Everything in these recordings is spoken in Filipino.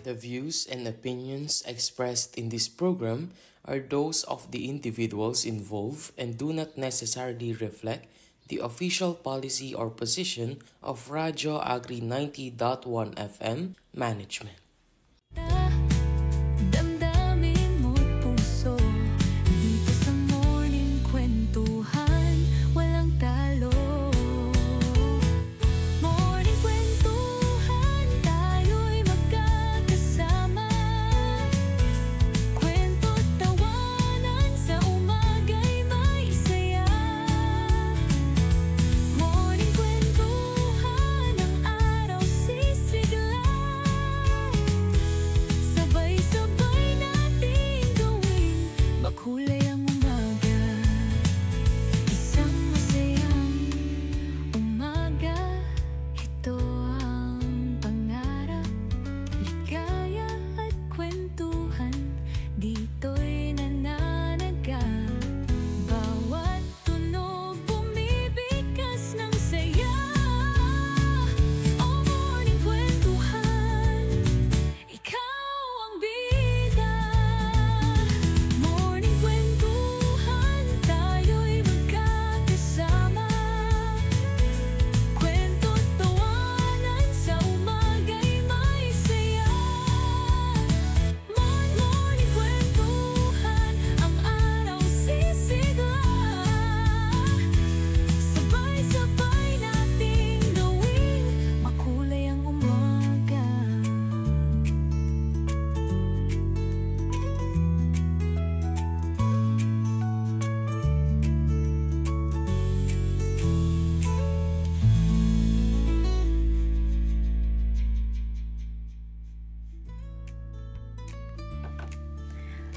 The views and opinions expressed in this program are those of the individuals involved and do not necessarily reflect the official policy or position of Radyo Agri 90.1 FM management. Damdamin mo't puso dito sa morning kwentuhan, walang talo. Morning kwentuhan, tayo'y magkakasama. Kwento't tawanan sa umaga'y may saya. Morning kwentuhan, ang araw sisigla. Sabay-sabay nating gawin, makulay ang umaga. Isang masayang umaga, ito ang pangarap. Ligaya at kwentuhan, dito'y nananaga. Bawat tunog bumibigkas ng saya. Oh, morning kwentuhan, ikaw ang bida. Morning kwentuhan, tayo'y magkakasama. Kwento't tawanan sa umaga'y may saya. Morning kwentuhan, ang araw sisigla. Sabay-sabay nating gawin, makulay ang umaga.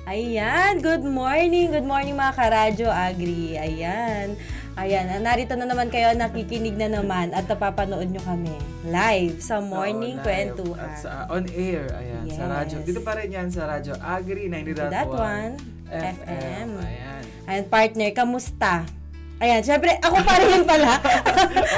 Ayan, good morning mga karadyo agri. Ayan, narito na naman kayo, nakikinig na naman at napapanood nyo kami live sa Morning Oo, live. Kwentuhan. At sa on air, ayan, sa Yes. radyo. Dito pa rin yan sa Radyo Agri 90.1 FM. Ayan. Ayan, partner, kamusta? Ayan, syempre, ako pa rin pala.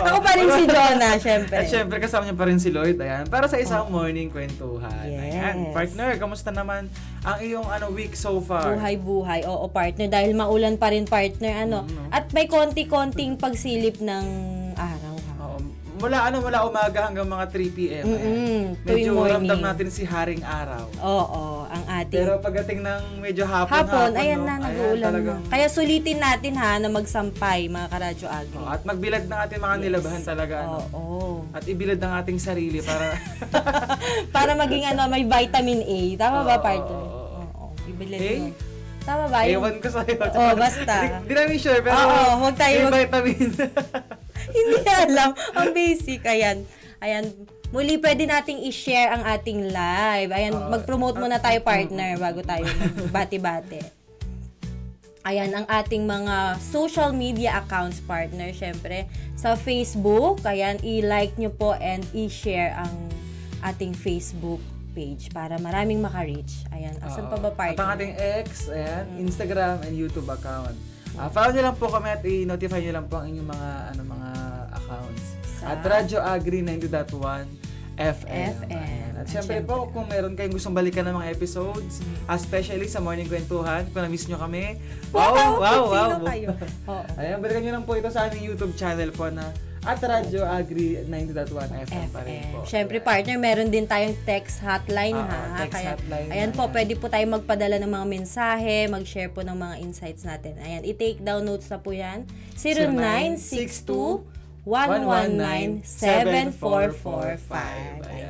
Ako pa rin si Jonah, syempre. At syempre, kasama niyo pa rin si Lloyd, ayan, para sa isang morning kwentuhan. Yes. Ayan, partner, kamusta naman ang iyong week so far? Buhay-buhay. Oo, partner. Dahil maulan pa rin, partner. At may konti-konting pagsilip ng araw, ha? Oo, mula umaga hanggang mga 3 p.m. tuwing Medyo morning. ramdam natin si Haring Araw. Oo, ang ating Pero pagdating ng medyo hapon, ayan no? na, nag-uulan na. talagang- Kaya sulitin natin ha, na magsampay, mga karadyo agri. Oh, at magbilad ng ating mga nilabahan talaga. Oo. At ibilad ng ating sarili para... Para maging may vitamin A. Tama ba, Oo, partner? oo. Oo. Ibilad A? mo. Tama ba? Ewan ko sa'yo. Oo, basta. Hindi namin sure, pero Oo, huwag tayo may vitamin. Hindi alam. Ang basic. Ayan. Muli pwede nating i-share ang ating live. Ayan, mag-promote muna tayo, partner, bago tayo bati-bati. Ayan, ang ating mga social media accounts, partner, syempre. Sa Facebook, ayan, i-like nyo po and i-share ang ating Facebook page para maraming maka-reach. Ayan, asan pa ba, partner? At ang ating X, ayan, Instagram and YouTube account. Follow nyo lang po kami at i-notify nyo lang po ang inyong mga accounts. At Radyo Agri 90.1 FM. Ayan. At syempre po, kung meron kayong gustong balikan ng mga episodes, especially sa Morning Kwentuhan, kung na-miss nyo kami, wow. Sino kayo? Oo. Ayan, balikan nyo lang po ito sa aming YouTube channel po na at Radyo Agri 90.1 FM pa rin po. Syempre, partner, meron din tayong text hotline, ha? Text hotline. Ayan po, pwede po tayo magpadala ng mga mensahe, mag-share po ng mga insights natin. Ayan, i-take down notes na po yan. 0962-119-7445.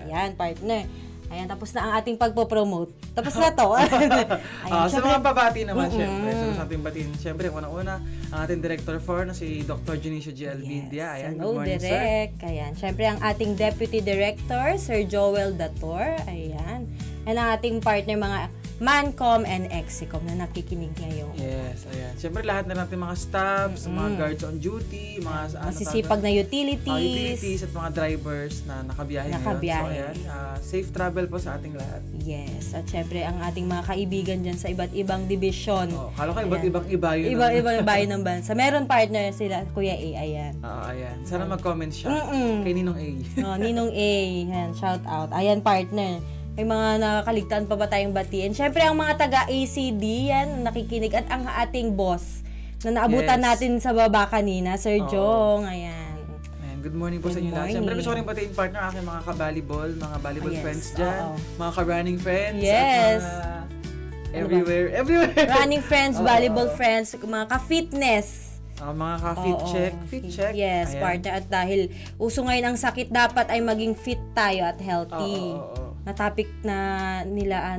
Ayan, partner. Ayan, tapos na ang ating pagpo-promote. Tapos na to. Ayan, sa mga pabati naman, syempre. Sa ating batiin, syempre, unang-una, ang ating Director 4 na si Dr. Junicio G. Alvidia. Ayan, hello, good morning, Direk. Ayan, syempre ang ating Deputy Director, Sir Joel Dator. Ayan. And ang ating partner, mga Mancom and Exicom na nakikinig ngayon. Yes, ayan. Siyempre lahat na natin mga staffs, mga guards on duty, mga masisipag na utilities at mga drivers na nakabiyahe ngayon. So ayan, safe travel po sa ating lahat. Yes, at syempre ang ating mga kaibigan dyan sa iba't ibang division. Kala ko iba't ibang ibayo. Iba-ibang bayo ng bansa. Meron partner sila, Kuya A, ayan. Ayan. Sana mag-comment siya kay Ninong A. Ninong A, yan, shout out. Ayan, partner. May mga nakakaligtaan pa ba tayong batiin? Siyempre, ang mga taga-ACD, yan, nakikinig. At ang ating boss, na naabutan Yes. natin sa baba kanina, Sir Oo. Jong. Ayan. Ayan, good morning po sa inyo lahat. Good Siyempre, morning. gusto ko rin batiin partner aking mga ka-volleyball, mga volleyball Yes, friends dyan, oo. mga ka-running friends, Yes. at mga Ano everywhere. Running friends, Oo. volleyball friends, mga ka-fitness. Mga ka-fit Oo. check. Yes, Ayan. partner. At dahil uso ngayon ang sakit, dapat ay maging fit tayo at healthy. Oo. Na topic na nila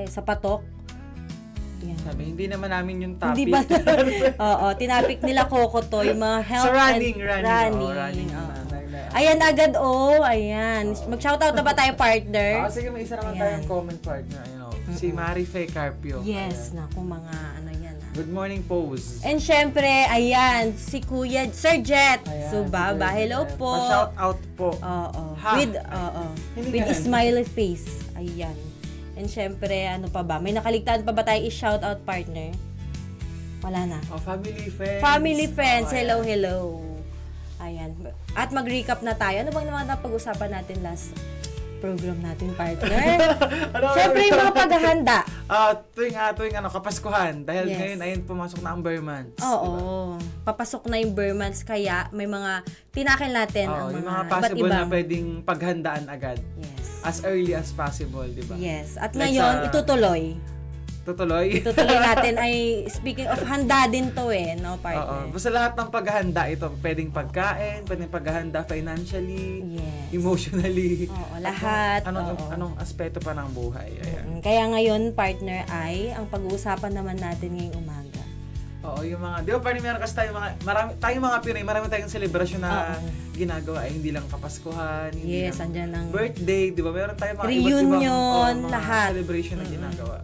sa patok. Yan. Sabi, hindi naman namin yung topic. Hindi ba? Oo, tinapik nila Coco to, yung mga health Sa running. and Running. Oo. Ayan agad, ayan. Mag-shoutout na ba tayo, partner? Sige, may isa naman Ayan. tayong comment partner. Si Marife Carpio. Yes, naku, mga ano yan. Good morning, Pose. And syempre, ayan, si Kuya Sir Jet. Ayan, Subaba, si hello Jet. po. Pa-shout out po. Oo. Ha? Hindi With nga. a smiley face. Ayan. And syempre, ano pa ba? May nakaligtaan pa ba tayo i-shoutout, partner? Wala na. Family friends. Family friends, Oh, hello, ayan. hello. Ayan. At mag-recap na tayo. Ano bang naman napag-usapan natin last program natin, partner? Syempre, yung mga paghahanda. Tuwing Kapaskuhan. Dahil Yes. ngayon, ayun, pumasok na ang Bare Months. Oo. Diba? Papasok na yung Bare Months, kaya may mga tinakil natin ang Oo, mga yung mga iba't possible na ibang. pwedeng paghandaan agad. Yes. As early as possible, di ba? Yes. At Like ngayon, sa- itutuloy. Tutuloy? Itutuloy natin ay, speaking of handa din to no, Oo. partner? Basta lahat ng paghahanda ito, pwedeng pagkain, pwedeng paghahanda financially, Yes. emotionally. Oo, lahat. Anong aspeto pa ng buhay. Ayan. Kaya ngayon, partner, ay ang pag-uusapan naman natin ngayong umaga. Oo, yung mga, di ba parang meron kasi tayong mga Pinoy, marami tayong celebration na ginagawa, hindi lang Kapaskuhan, hindi Yes, lang andyan ang birthday, di ba? Meron tayong mga Reunion, mga lahat. celebration na ginagawa.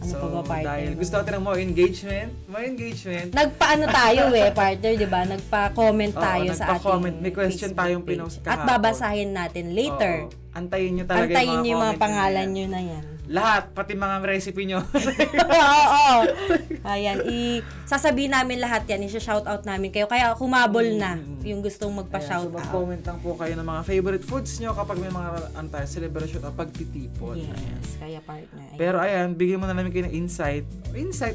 Ano pa ba, partner? Dahil gusto natin ng more engagement, Nagpaano tayo partner, di ba? Nagpa-comment Oo, tayo sa nagpa-comment. ating May question Facebook tayong page. pinost At kahapon. babasahin natin later. Oo. Antayin nyo talaga Antayin nyo yung mga comment pangalan nyo. nyo na yan. Lahat, pati mga recipe nyo. Oo. Ayan, sasabihin namin lahat yan. I-shoutout namin kayo. Kaya humabol na yung gustong So, magpa-shoutout. mag-comment lang po kayo ng mga favorite foods nyo kapag may mga celebration o pagtitipon. Ayan. Yes, kaya partner. Ayan. Pero ayan, bigyan mo na namin kayo ng insight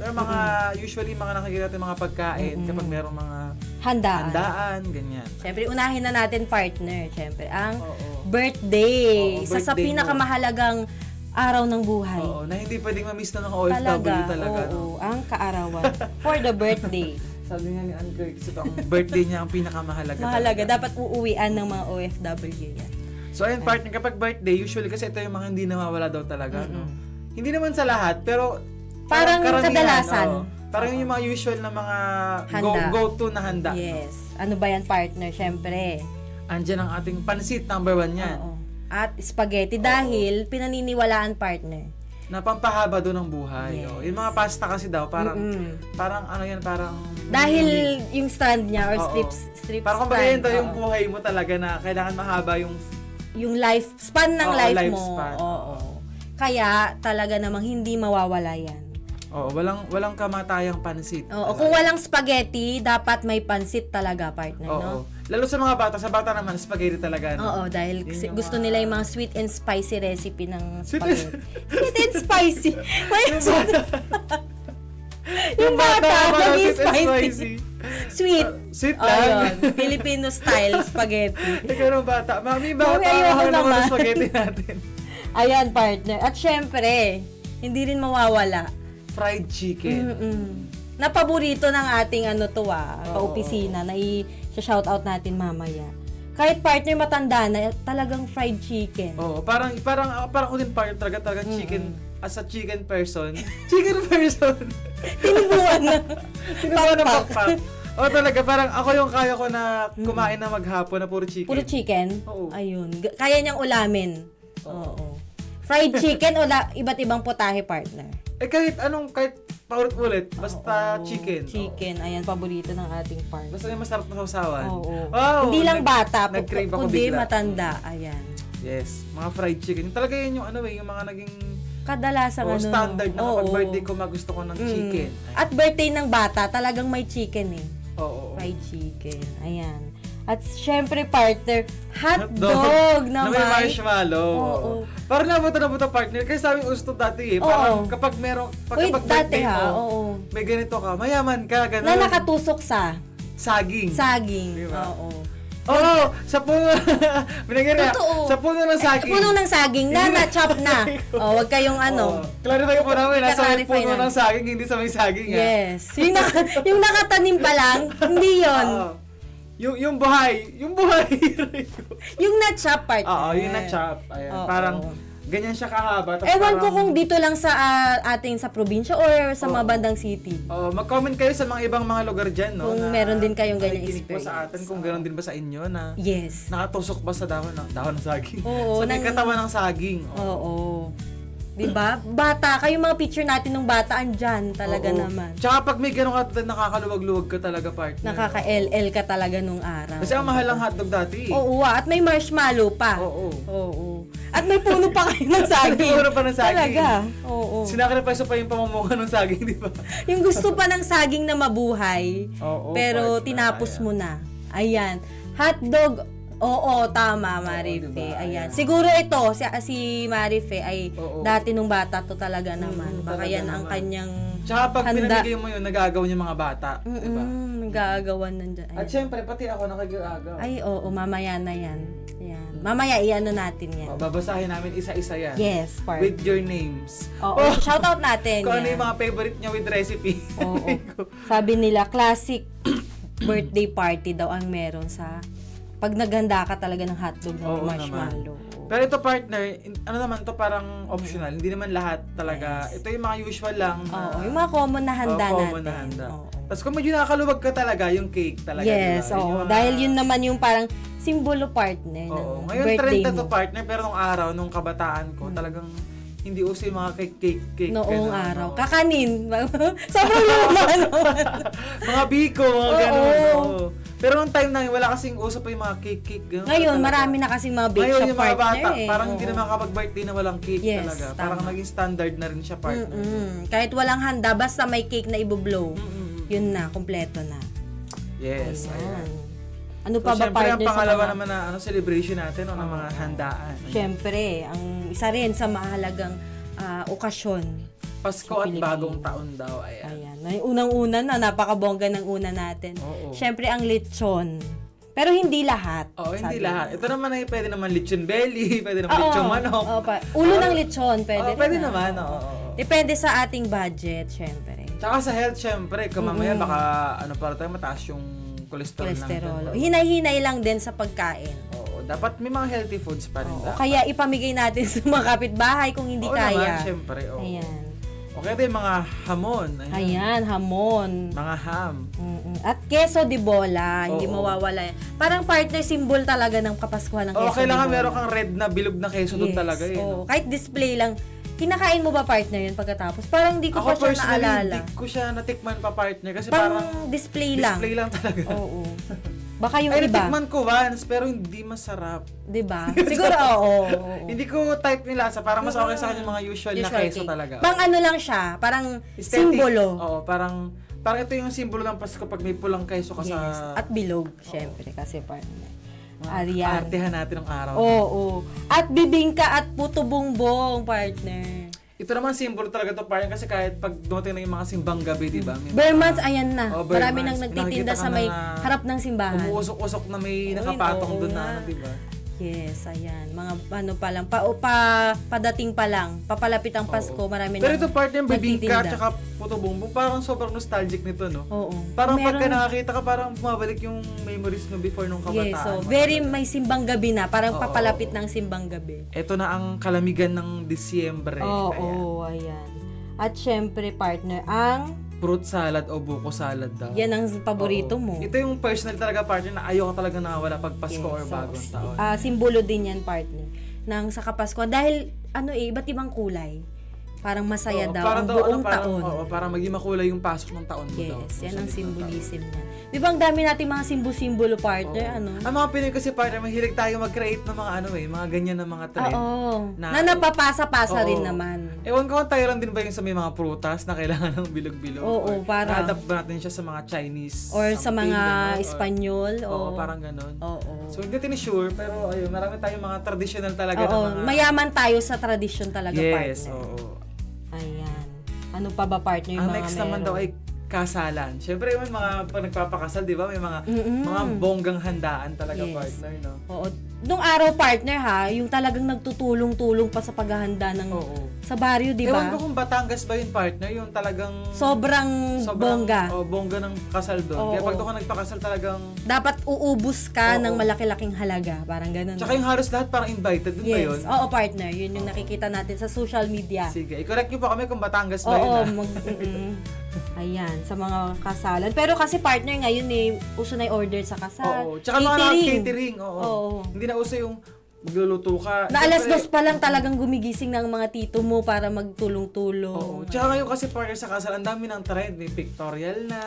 or mga, usually mga nakikita natin mga pagkain kapag merong mga handaan, ganyan. Siyempre, unahin na natin, partner. Siyempre, ang Oo. birthday. Oo, Isa sa birthday mo. pinakamahalagang araw ng buhay. Oo, na hindi pwedeng ma-miss na ng OFW talaga. Oo, ang kaarawan. For the birthday. Sabi nga ni Ann Kirk, ito ang birthday niya ang pinakamahalaga. Mahalaga. talaga. Dapat uuwian ng mga OFW yan. So ayun, partner, kapag birthday, usually kasi ito yung mga hindi nawawala daw talaga. No? Hindi naman sa lahat, pero Parang karamihan, kadalasan. oo. Parang yung mga usual na mga Handa. go-to na handa. Yes. Ano ba yan, partner? Siyempre. Andyan ang ating pansit, number 1 yan. Oo. At spaghetti dahil pinaniniwalaan, partner. Na pampahaba doon ng buhay. Yes. Oh. Yung mga pasta kasi daw, parang ano yan, parang... Dahil yung strand niya or Oo. strip Parang kumbaga yun daw yung buhay mo talaga na kailangan mahaba yung... yung lifespan ng Oo, life lifespan. mo. Oo. Kaya talaga namang hindi mawawala yan. Oh, walang kamatayang pansit. Oo, kung walang spaghetti, dapat may pansit talaga, partner, Oo. no? Lalo sa mga bata, naman, spaghetti talaga, no? Oo, dahil Yun yung gusto mga- nila yung mga sweet and spicy recipe ng Sweet spaghetti. Sweet and spicy. Yung bata, parang naging sweet and spicy. Sweet. Sweet Ayun, lang. Filipino style spaghetti. Ikaw ng bata. Mami, bakit Mami, ayoko ako naman naman. ng spaghetti natin? Ayan, partner. At syempre, hindi rin mawawala. Fried chicken. Na paborito ng ating ka-opisina na i-shoutout natin mamaya. Kahit partner matanda na, talagang fried chicken. Oo, parang ako din talaga chicken as a chicken person. Chicken person. Tinubuan na. Tinubuan ng pakpak. Oo, talaga, parang ako yung kaya ko na kumain na maghapon na puro chicken. Puro chicken? Oo. Ayun. Kaya niyang ulamin. Oo. Fried chicken o iba't ibang potahe, partner? Kahit paulit-ulit, basta Oo, chicken. Chicken. Ayan, paborito ng ating partner. Basta yung masarap na sausawan. Oo. Wow, Hindi lang bata, nag-crave ako kundi bigla. matanda. Ayan. Yes, mga fried chicken. Talaga yun yung yung mga naging Kadalasan standard na kapag Oo. birthday ko gusto ko ng chicken. At birthday ng bata, talagang may chicken eh. Oo. Fried chicken. Ayan. At syempre, partner, hotdog na naman. may marshmallow. Oo. Parang nabuto partner. Kasi sabi gusto dati eh. Parang kapag merong, Uy, kapag dati birthday ha, mo, oo. may ganito ka, mayaman ka, gano'n. Na nakatusok sa saging. saging. Diba? Oo. Oo, sa puno. Binagyan Totoo. sa puno ng saging. Puno ng saging na na-chop na. Oh, wag kayong Clarify po namin, nasa may Clarify puno namin. ng saging, hindi sa may saging. Yes. Yung nakatanim pa lang, hindi yon. Yung buhay. Yung na-chop part. Oo, yung na-chop. Ayan. Oo. Parang ganyan siya kahaba. Tapos Ewan ko parang- kung dito lang sa ating sa probinsya or sa mga bandang city. mag-comment kayo sa mga ibang mga lugar dyan, no? Kung na meron din kayong ganyang nakikinig po sa experience. atin, kung gano'n din ba sa inyo na Yes. nakatusok ba sa dahon ng saging? Oo, sa may katawan ng saging. Oo. Diba? Bata, kayo mga picture natin ng bata, andyan talaga Oo. naman. Tsaka pag may gano'n ka, nakakaluwag-luwag ka talaga, partner. Nakaka-LL ka talaga nung araw. Kasi ang mahal ng hotdog dati. Oo, at may marshmallow pa. Oo. Oo. At may puno pa kayo ng saging. May puno pa ng saging. Talaga. Oo. Sinakripice pa yung pamamunga ng saging, di ba? Yung gusto pa ng saging na mabuhay, Oo, pero partner, tinapos ayan. mo na. Ayan. Hotdog, oo, tama, Marife. diba? Ayan. Ayan. Siguro ito, si Marife ay Oo. dati nung bata to talaga naman. Baka talaga yan ang naman. kanyang Tsaka pag handa. pinamigay mo yun, nagagawa yung mga bata. Di ba? Nag-aagawan nandyan. At syempre, pati ako nakag-agaw. Ay, oo, mamaya na yan. Ayan. Mamaya, iano natin yan. Babasahin namin isa-isa yan. Yes, part. With your names. Oo, shoutout natin Kung ano yan. yung mga favorite niya with recipe. Oo. Sabi nila, classic birthday party daw ang meron sa pag naghanda ka talaga ng hotdog ng Oo marshmallow. Pero ito partner, ano naman to parang optional. Hindi naman lahat talaga. Ito yung mga usual lang. Oo, yung mga common na handa natin. common na handa. Oo. Tapos kung medyo nakakaluwag ka talaga, yung cake talaga. Yes, diba? Yun oo. yung mga- Dahil yun naman yung parang simbolo partner ng Oo. Ngayon birthday trend na mo. to partner, pero nung araw, nung kabataan ko, talagang hindi uso yung mga cake. Noong ganun, araw. oo. Kakanin. Sobrang luma naman. Mga biko, mga Oo. ganun. Oo. Pero nung time na yun, wala kasing uso pa yung mga cake. Ganun Ngayon, talaga. marami na kasing mga bake Ngayon, shop yung mga partner bata, eh. parang hindi Oo. na makapag-birthday na walang cake Yes, talaga. tama. Parang naging standard na rin siya, partner. Kahit walang handa, basta may cake na ibublow. Mm-mm. Yun na, kompleto na. Yes, Ayan. ayan. Ano So, pa ba syempre, partner ang sa pangalawa mga... naman na celebration natin, ng mga handaan. Siyempre, ang isa rin sa mahalagang okasyon. Pasko at bagong taon daw, ayan. Ayan. Yung unang-una na, napakabongga ng una natin. Oo. Siyempre, ang lechon. Pero hindi lahat. Oo, hindi sabi lahat. nila. Ito naman ay pwede naman lechon belly, pwede naman Oo, lechon manok. oo, ulo ng lechon, pwede Oo, pwede rin, naman, ah. oo. Depende sa ating budget, syempre. Tsaka sa health, syempre, kung mamaya baka, para tayo mataas yung cholesterol. Cholesterol. natin. Hinay-hinay lang din sa pagkain. Oo, dapat may mga healthy foods pa rin. O dapat. kaya ipamigay natin sa mga kapitbahay kung hindi Oo kaya. naman, syempre. Oo. Ayan. Okay, ito yung mga hamon. Ayan, hamon. Mga ham. At queso de bola, hindi Oo. mawawala yan. Parang partner symbol talaga ng kapaskuhan ng queso Oo, kailangan de bola. meron kang red na bilog na queso doon talaga eh. Oo. Kahit display lang. Kinakain mo ba partner yun pagkatapos? Parang hindi ko Ako pa siya personally, naalala. hindi ko siya natikman pa partner kasi Parang parang display lang. display lang talaga. Oo. Baka yung Ay, iba. natikman ko once, pero hindi masarap. 'Di ba? Siguro oo. Hindi ko type nila sa parang mas okay sa akin yung mga usual na queso cake. talaga. Pang ano lang siya, parang Aesthetic. simbolo. Oo, parang ito yung simbolo ng Pasko pag may pulang queso ka Yes. sa At bilog, syempre, kasi partner. Ariyan. artehan natin ng araw. Oo. At bibingka at puto bongbong, partner. Ito naman simbolo talaga to parang kasi kahit pag dumating na yung mga simbang gabi, di ba? May mga- Bermans, ayan na. Oh, Marami Bermans. nang nagtitinda Nakikita sa ka may na harap ng simbahan. Umuusok-usok na may Oy, nakapatong oo doon na nga. ano, di ba? Yes, ayan. Mga ano pa lang, padating pa lang, papalapit ang Pasko, marami Pero nang ito part yung bibingka nagtitinda. tsaka puto bumbong, parang sobrang nostalgic nito, no? Oo. Parang Meron- pagka nakakita ka, parang bumabalik yung memories mo before nung kabataan. Yes, so mo very talaga. may simbang gabi na, parang Oo. papalapit ng simbang gabi. Ito na ang kalamigan ng Disyembre. Oo, ayan. At syempre, partner, ang Fruit salad o buko salad daw. yan ang paborito Oo. mo. Ito yung personal talaga partner na ayoko talaga nawawala pag Pasko Yes, or so, bagong taon. simbolo din yan, partner, ng sa Kapaskuhan. Dahil, iba't ibang kulay. parang masaya daw para ang daw, buong parang, taon. para maging makulay yung pasok ng taon mo daw. Yes, yan ang Sa gitna ng taon. symbolism niya. Di ba ang dami nating mga simbolo partner, ano? Ang mga Pinoy kasi partner, mahilig tayo mag-create ng mga mga ganyan na mga trend. Oo. Na- Na napapasa-pasa Oo. rin naman. Ewan ko kung tayo lang din ba yung sa may mga prutas na kailangan ng bilog-bilog? Oo, Or parang- na-adapt ba natin siya sa mga Chinese? Or sa something, mga ganon? Or- Espanyol. Oo, parang ganun. Oo. So, hindi natin sure, pero ayun, marami tayong mga traditional talaga Oo, na mga... mayaman tayo sa tradisyon talaga, Yes, partner. oo. Ayan. Ano pa ba, partner, yung Ang mga next naman meron? daw ay kasalan. Siyempre, yung mga pag nagpapakasal, di ba? May mga bonggang handaan talaga, Yes. partner, no? Oo. Nung araw, partner, ha, yung talagang nagtutulong-tulong pa sa paghahanda ng Oo. sa baryo, di Ewan ba? ko kung Batangas ba yung partner, yung talagang... Sobrang bongga. Bongga ng kasal doon. Oo, Kaya pag oo. doon ka nagpakasal talagang... Dapat uubos ka Oo. ng malaki-laking halaga. Parang ganun. Tsaka yung halos lahat parang invited, dun ba yun? Yes. Oo, partner. Yun yung nakikita natin sa social media. Sige, i-correct nyo pa kami kung Batangas ba yun. Oo, ah. Ayan, sa mga kasalan. Pero kasi partner ngayon uso na yung order sa kasal. Oo. Tsaka mga catering. Oo. Oo. Hindi na uso yung magluluto ka. Na alas Siyempre, 2 pa lang talagang gumigising ng mga tito mo para magtulong-tulong. Oo. Tsaka ngayon kasi partner sa kasal, ang dami ng trend. May pictorial na,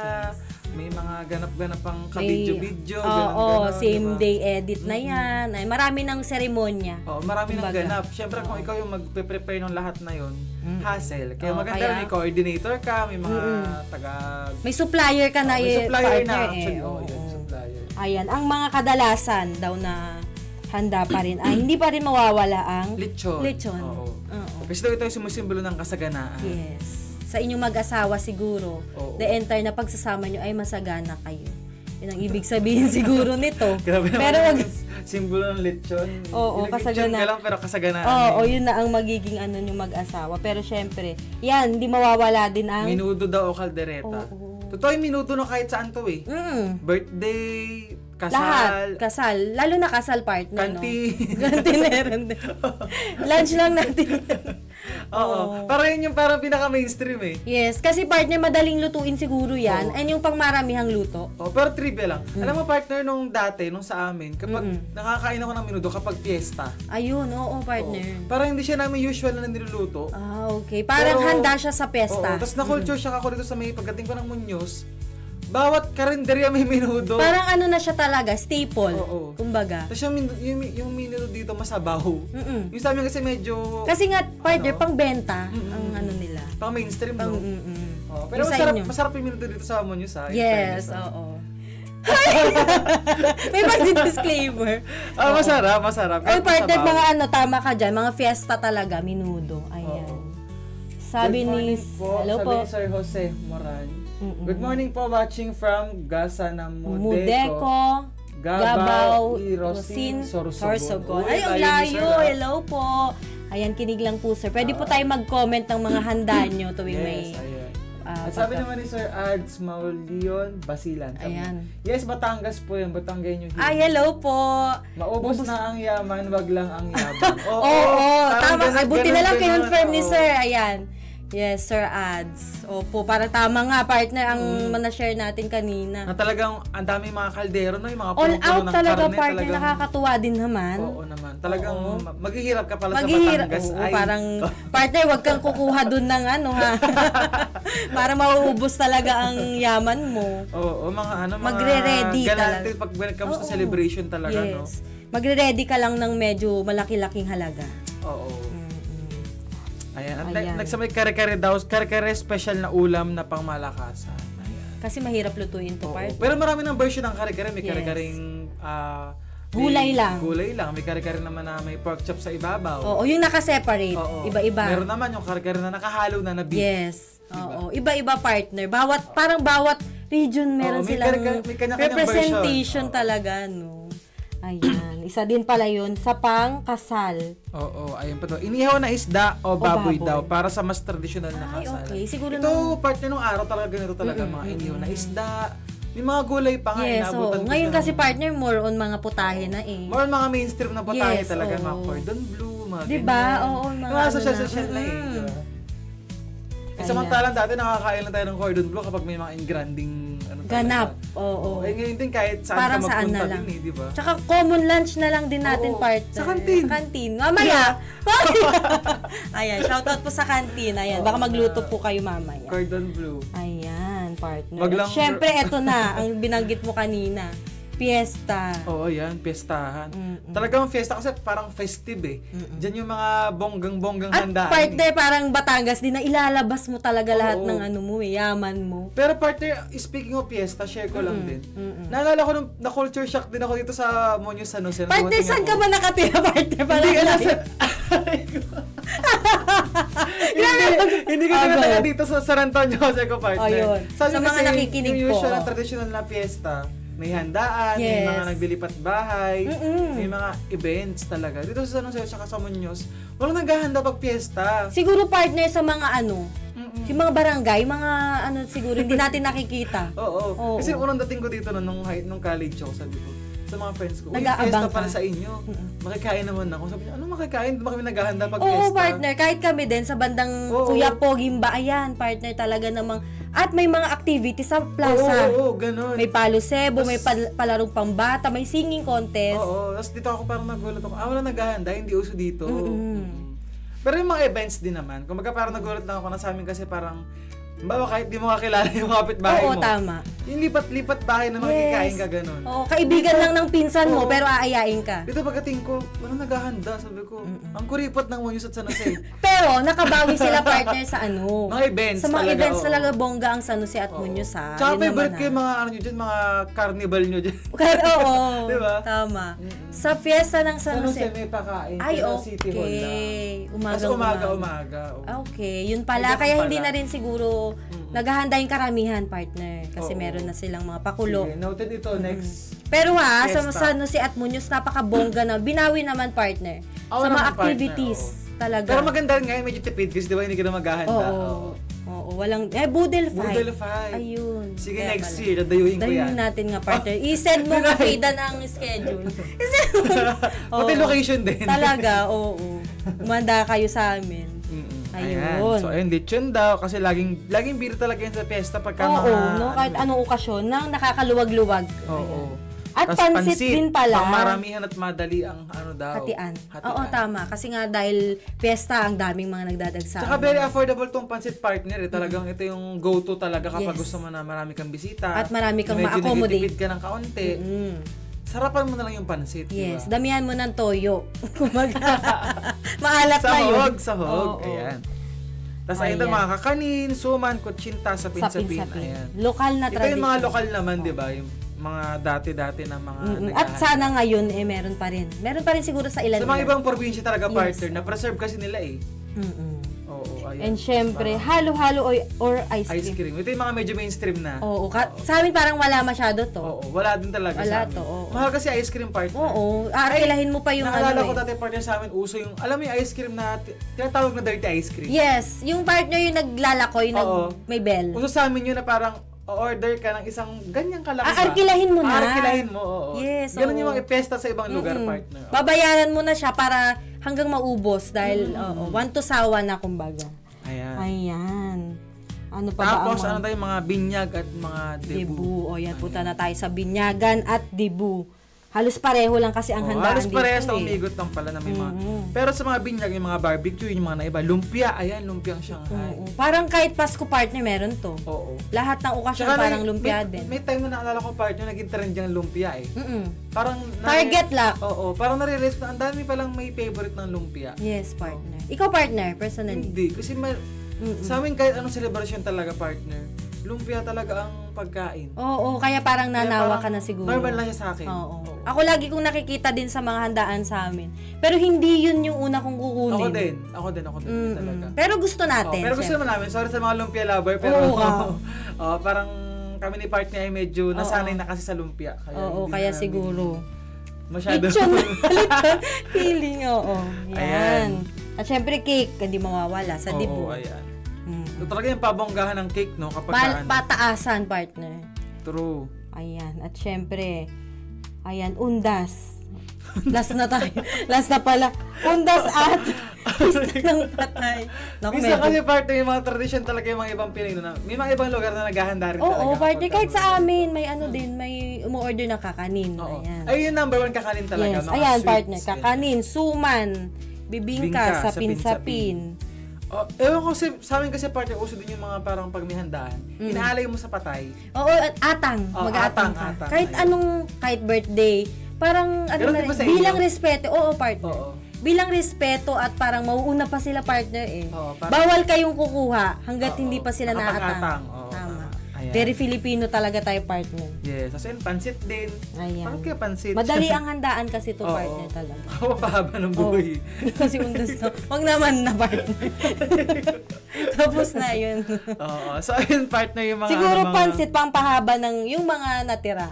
may mga ganap-ganap pang ka-video-video. Oo, same diba? day edit na yan. Ay, marami ng seremonya. Oo, marami ng Kumbaga. ganap. Siyempre, kung ikaw yung magpe-prepare ng lahat na yun, hassle. Kaya Oo, maganda kaya- rin may coordinator ka, may mga taga... May supplier ka na may supplier partner na actually. Oo. Oo, yun, supplier. Ayan, ang mga kadalasan daw na handa pa rin ay hindi pa rin mawawala ang Lechon. lechon. Oo. Oo. Kasi daw ito yung sumisimbolo ng kasaganaan. Yes. Sa inyong mag-asawa siguro, Oo. the entire na pagsasama nyo ay masagana kayo. Yun ang ibig sabihin siguro nito. Grabe naman Pero yung wag, simbolo ng lechon. Oo, Yung kasagana- lechon ka lang pero kasaganaan. oo, eh. yun na ang magiging ano yung mag-asawa. Pero syempre, yan, hindi mawawala din ang... Minudo daw o kaldereta. Oo. Totoo yung minudo no kahit saan to eh. Lahat. Birthday, kasal, Kasal. Lalo na kasal partner, kanti. no? Kanti meron din. Lunch lang natin. Oo. Para yun yung parang pinaka-mainstream eh. Yes, kasi partner, madaling lutuin siguro yan. And yung pangmaramihang luto. Oh, pero trivia lang. Alam mo partner nung dati, nung sa amin, kapag nakakain ako ng minudo kapag fiesta. Ayun, oo, partner. Parang hindi siya namin usual na niluluto. Ah, okay. Parang Pero- handa siya sa pesta. Oo, tapos na-culture shock ako dito sa may pagdating ko ng Muñoz. Bawat karinderya may minudo. Parang ano na siya talaga, staple. Oo. Kumbaga. Tapos yung minudo dito masabaw. Mm-mm. Yung sa amin kasi medyo Kasi nga, partner, pang benta ang ano nila. pang mainstream, Pang, no? Oo, pero Yung sa masarap, inyo. masarap yung minudo dito sa Muñoz, ha? In Yes, fairness, ha? oo. May disclaimer. Masarap. Ay, Kahit partner, masabaw. mga ano, tama ka dyan. Mga fiesta talaga, minudo. Ayan. Oo. Sabi Good ni... morning po. Hello Sabi po. ni Sir Jose Moran. Good morning po, watching from Gasa na Mudeco, Gabao, Rosin, Sorsogon. Sorsogon. Uy, Ay, ang layo ni layo. Sir, ah. Hello po. Ayan, kinig lang po, sir. Pwede po tayo mag-comment ng mga handa nyo tuwing may... Yes, ayan. ah, At sabi pagka- naman ni Sir Ads Maulion Basilan. Sabi Ayan. niya, yes, Batangas po yun. Batanggenyo. Ay, hello po. Maubos na ang yaman, wag lang ang yabang. Oo, parang tama. ganun, Ay, buti ganun, na lang ganun, kinonfirm ni oo. sir. Ayan. Yes, Sir Ads. Opo, parang tama nga, partner, ang na-share natin kanina. Na talagang ang daming mga kaldero, no? Yung mga All puno-puno out ng talaga, karne, partner. talagang- Nakakatuwa din naman. Oo naman. Talagang Oo. maghihirap ka pala Maghihirap. sa Batangas. Oo, Ay, parang, partner, wag kang kukuha dun ng ano, ha? Para mauubos talaga ang yaman mo. Oo, mga ano, mga Magre-ready galante talaga. pag when it comes to Oo. celebration talaga, no? Yes. Magre-ready ka lang ng medyo malaki-laking halaga. Oo. Ayan. At Ayan. nagsamay kare-kare daw, kare-kare special na ulam na pangmalakasan. Ayan. Kasi mahirap lutuin to, Oo. partner. Pero marami ng version ng kare-kare. May Yes. kare-kareng Gulay lang. Gulay lang. May kare-kare naman na may pork chop sa ibabaw. Oo, yung nakaseparate. Oo. Iba-iba. Meron naman yung kare-kare na nakahalo na beef. Yes. Oo, iba-iba partner. Parang bawat region meron Oo, may silang may kanya-kanyang representation version. Oo. talaga, no? Ayan. Isa din pala yun sa pang-kasal. Oo, ayun pa to. Inihaw na isda o baboy baboy. daw para sa mas traditional na Ay, kasalan. okay. Siguro Ito, partner nung araw talaga ganito talaga mga inihaw na isda. May mga gulay pa nga Yes, inaabutan oo. ko Ngayon siya kasi ng- partner, more on mga putahe na eh. More on mga mainstream na putahe Yes, talaga, oo. mga cordon bleu, mga Diba? ganyan. Oo, mga Mga ano social-social na eh. Mm. diba? Samantalang dati nakakain lang tayo ng cordon bleu kapag may mga engranding Ganap. Oo. Ngayon din kahit saan Parang ka saan magpunta na lang. din di ba? Tsaka common lunch na lang din natin, Oo. partner. Sa kantin. Sa kantin. Mamaya. Ayan, shoutout po sa kantin. Ayan, baka magluto po kayo mamaya. Cordon bleu. Ayan, partner. Wag lang- At syempre, eto na, ang binanggit mo kanina. Fiesta. Oo, yan, piyestahan. Mm-mm. Talagang fiesta kasi parang festive eh. Diyan yung mga bonggang-bonggang At handaan. partner, parang Batangas din na ilalabas mo talaga lahat Oo. ng ano mo, yaman mo. Pero partner, speaking of fiesta, share ko lang din. Mm-mm. Naalala ko nung na-culture shock din ako dito sa Monyo San Jose. Partner, saan ka ba nakatira, partner? Para Hindi ka na malayo. hindi ka na taga dito sa San Antonio Jose ko, partner. Ayun. Sabi Sa mga kasi, nakikinig yung po, usual na oh. traditional na fiesta, may handaan, may Yes. mga naglilipat bahay, Mm-mm. may mga events talaga. Dito sa San Jose at sa Muñoz, walang naghahanda pag fiesta. Siguro partner sa mga ano, Mm-mm. yung mga barangay, mga ano siguro, hindi natin nakikita. Oo. Oo. Kasi unang dating ko dito nung college ako, sabi ko, sa mga friends ko, uy, Nag-aabang fiesta ka." pala sa inyo. Makikain naman ako. Sabi niya, ano makikain? Di ba kami naghahanda pag Oo, fiesta? partner, kahit kami din sa bandang Oo. Kuya Pogimba, ayan, partner talaga namang, at may mga activities sa plaza. Oo, ganun. May palo sebo, may Tas- palarong pambata, may singing contest. Oo, tapos dito ako parang nagulat ako. Wala naghahanda, hindi uso dito. Mm-mm. Pero yung mga events din naman, kumbaga parang nagulat lang ako na sa amin kasi parang, bawa kahit di mo kakilala yung kapitbahay Oo, mo. tama. Yung lipat-lipat bahay na makikikain ka ganun. Oo, kaibigan lang ng pinsan mo, Oo. pero aayain ka. Dito pagdating ko, walang naghahanda, sabi ko. Ang kuripot ng Muñoz at San Jose. Pero, nakabawi sila partner sa ano. Mga events Sa mga talaga, events oo. talaga, bongga ang San Jose at Muñoz, ha. Tsaka Yun favorite naman, ko yung mga ano nyo dyan, mga carnival nyo dyan. Kahit, oo. Diba? Tama. Sa fiesta ng San San Jose Jose. may pakain. Ay, pero City Hall lang. okay. Tapos umaga. Oo. Okay, yun pala. Ganun Kaya pala. hindi na rin siguro naghahanda yung karamihan, partner. Kasi Oo. meron na silang mga pakulo. Sige, noted ito. Next. Pero sa Fiesta. San Jose at Muñoz, napakabongga na. Binawi naman, partner. Oo sa mga naman, activities. partner, Talaga. Pero maganda rin ngayon, medyo tipid kasi di ba hindi ka na maghahanda. Oo. Oo, walang... Boodle fight. Boodle fight. Ayun. Sige, Kaya next pala. year, dadayuhin ko Dayuhin yan. natin nga, partner. I-send mo nga Faidan ang schedule. I-send mo. Pati Oo. location din. Talaga, oo. Umanda kayo sa amin. Ayun. Ayun. So, ayun, lechon daw. Kasi laging beer talaga yan sa piyesta pagka Oo, mga... no? Kahit anong okasyon, nang nakakaluwag-luwag. Oo. At Tas pansit din pala. Pangmaramihan at madali ang ano daw. Hatian. Oo, tama. Kasi nga dahil piyesta, ang daming mga nagdadagsa. Tsaka very affordable tong pansit partner eh. Talagang ito yung go-to talaga kapag Yes. gusto mo na marami kang bisita. At marami kang medyo ma-accommodate. nagtitipid ka ng kaunti. Mm. Sarapan mo na lang yung pansit. Yes, Diba? damihan mo ng toyo. Kumbaga, maalat na yun. Sahog. Oo. Ayan. Tapos ayun Ayan. mga kakanin, suman, kutsinta, sapin-sapin. Sapin-sapin. Ayan. Lokal na Ito tradition. yung mga lokal naman, di ba? Yung mga dati-dati na mga At naghahanap. sana ngayon, meron pa rin. Meron pa rin siguro sa ilan. Sa mga ibang probinsya talaga, partner, na-preserve kasi nila eh. Mm-mm. Oo, And ayan. syempre, Mga halo-halo or ice ice cream. cream. Ito yung mga medyo mainstream na. Oo, sa amin parang wala masyado to. Oo, wala din talaga Wala sa amin. to, oo. Mahal kasi ice cream, partner. Oo, arkilahin mo pa yung Naalala ano ko dati, partner, sa amin, uso yung, alam mo yung ice cream na, tinatawag na dirty ice cream. Yes, yung partner yung naglalakoy, Oo. may bell. Uso sa amin yun na parang, order ka ng isang ganyang kalaki ba? Arkilahin mo na. Arkilahin mo, oo. Yes, Ganun oo. yung mga ipesta sa ibang lugar, partner. Oo. Babayaran mo na siya para hanggang maubos dahil one to sawa na kumbaga. Ayan. Ayan. Ano pa Tapos, ba ang ano tayo, mga binyag at mga debu. debu? O yan, punta na tayo sa binyagan at debu. Halos pareho lang kasi ang handaan Halos dito. parehas na eh. umigot lang pala na may mga. Pero sa mga binyag, yung mga barbecue, yung mga naiba, lumpia, ayan, lumpiang Shanghai. Oo. Parang kahit Pasko partner meron to. Oo. Lahat ng okasyon Tsaka parang lumpia din. May time na naalala ko, partner, naging trend yung lumpia eh. Mm-mm. Parang Target lock. Oo, parang nare-realize na ang dami palang may favorite ng lumpia. Yes, partner. Ikaw partner, personally. Hindi, kasi sa amin kahit anong celebration talaga, partner, lumpia talaga ang pagkain. Oo, kaya parang Kaya nanawa parang ka na siguro. Normal lang siya sa akin. Oo. Ako lagi kong nakikita din sa mga handaan sa amin. Pero hindi yun yung una kong kukunin. Ako din talaga. Pero gusto natin. Pero gusto syempre. naman namin, sorry sa mga lumpia lover, pero Oo ka. parang kami ni partner ay medyo nasanay na kasi sa lumpia. Kaya Oo, hindi kaya na namin siguro. masyado. Lechon. Lechon. Feeling, oo. Yan. Ayan. At syempre cake, hindi mawawala sa dibu. Oo, ayan. Mm. So, talaga yung pabonggahan ng cake, no? Kapag Pataasan, partner. True. Ayan. At syempre, ayan, undas. Last na tayo. Last na pala. Undas at Pista ng patay. Naku, Minsan medyo- kasi partner, yung mga tradition talaga yung mga ibang Pilipino na may mga ibang lugar na naghahanda rin talaga. Oo, partner. kapag Kahit ano. sa amin, may ano din, may umu-order na kakanin. Oo. Ayan. Ay, yung number one kakanin talaga. Yes. mga Ayan, sweets, partner. ganyan. Kakanin, suman, bibingka, Bingka, sapin-sapin. Oh, ewan ko sa amin kasi partner, uso din yung mga parang pag may handaan. Inaalay mo sa patay. Oo, atang. Oo, Mag-atang ka. atang, Kahit ayun. kahit birthday, parang ano Ganun na din ba rin, sa bilang inyo? respeto. Oo, partner. Oo. Bilang respeto at parang mauuna pa sila partner eh. Oo, parang- Bawal kayong kukuha hanggat Oo. hindi pa sila Nakapag-atang. naatang. Oo, Tama. ayan. Very Filipino talaga tayo partner. Yes. Kasi yun, pansit din. Ayan. Bakit kaya pansit? Madali ang handaan kasi to Oo. partner talaga. Kapapahaba ng Oo. buhay. Kasi undas na. Wag naman na partner. Tapos na yun. Oo. So, ayun partner yung mga... Siguro mga, pansit pang pahaba ng yung mga natira.